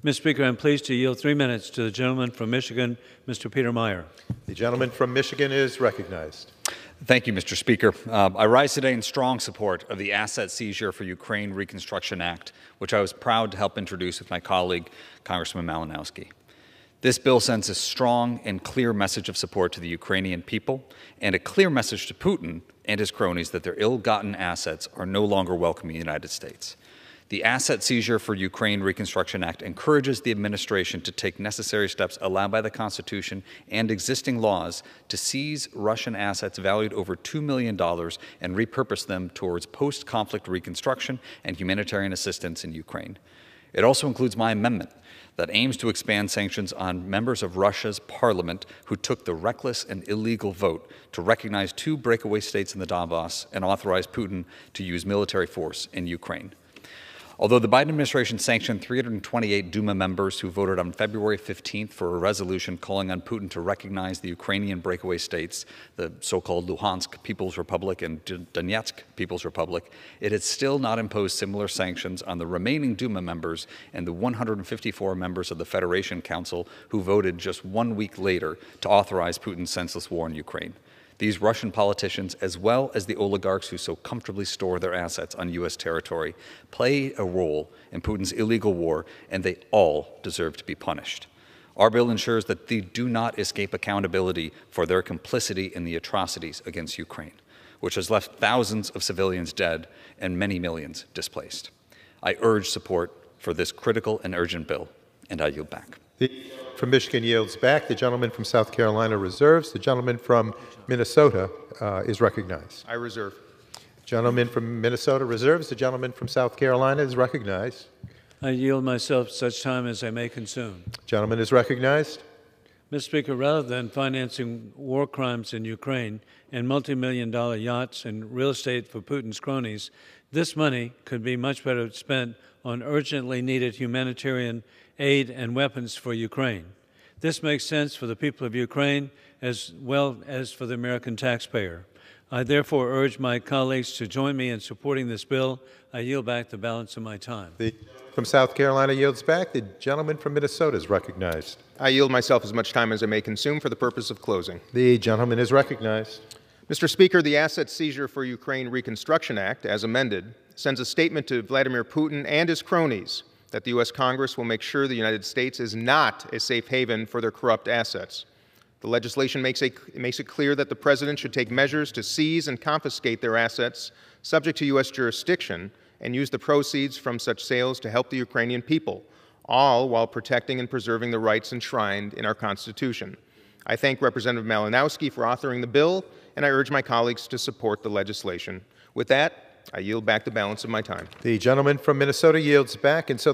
Mr. Speaker, I'm pleased to yield 3 minutes to the gentleman from Michigan, Mr. Peter Meijer. The gentleman from Michigan is recognized. Thank you, Mr. Speaker. I rise today in strong support of the Asset Seizure for Ukraine Reconstruction Act, which I was proud to help introduce with my colleague, Congressman Malinowski. This bill sends a strong and clear message of support to the Ukrainian people and a clear message to Putin and his cronies that their ill-gotten assets are no longer welcome in the United States. The Asset Seizure for Ukraine Reconstruction Act encourages the administration to take necessary steps allowed by the Constitution and existing laws to seize Russian assets valued over $2 million and repurpose them towards post-conflict reconstruction and humanitarian assistance in Ukraine. It also includes my amendment that aims to expand sanctions on members of Russia's parliament who took the reckless and illegal vote to recognize 2 breakaway states in the Donbass and authorize Putin to use military force in Ukraine. Although the Biden administration sanctioned 328 Duma members who voted on February 15th for a resolution calling on Putin to recognize the Ukrainian breakaway states, the so-called Luhansk People's Republic and Donetsk People's Republic, it has still not imposed similar sanctions on the remaining Duma members and the 154 members of the Federation Council who voted just 1 week later to authorize Putin's senseless war in Ukraine. These Russian politicians, as well as the oligarchs who so comfortably store their assets on U.S. territory, play a role in Putin's illegal war, and they all deserve to be punished. Our bill ensures that they do not escape accountability for their complicity in the atrocities against Ukraine, which has left thousands of civilians dead and many millions displaced. I urge support for this critical and urgent bill, and I yield back. From Michigan yields back. The gentleman from South Carolina reserves. The gentleman from Minnesota is recognized. I reserve. Gentleman from Minnesota reserves. The gentleman from South Carolina is recognized. I yield myself such time as I may consume. Gentleman is recognized. Mr. Speaker, rather than financing war crimes in Ukraine and multi-million-dollar yachts and real estate for Putin's cronies, this money could be much better spent on urgently needed humanitarian aid and weapons for Ukraine. This makes sense for the people of Ukraine as well as for the American taxpayer. I therefore urge my colleagues to join me in supporting this bill. I yield back the balance of my time. From South Carolina yields back. The gentleman from Minnesota is recognized. I yield myself as much time as I may consume for the purpose of closing. The gentleman is recognized. Mr. Speaker, the Asset Seizure for Ukraine Reconstruction Act, as amended, sends a statement to Vladimir Putin and his cronies that the U.S. Congress will make sure the United States is not a safe haven for their corrupt assets. The legislation makes it clear that the President should take measures to seize and confiscate their assets subject to U.S. jurisdiction and use the proceeds from such sales to help the Ukrainian people, all while protecting and preserving the rights enshrined in our Constitution. I thank Representative Malinowski for authoring the bill, and I urge my colleagues to support the legislation. With that, I yield back the balance of my time. The gentleman from Minnesota yields back, and so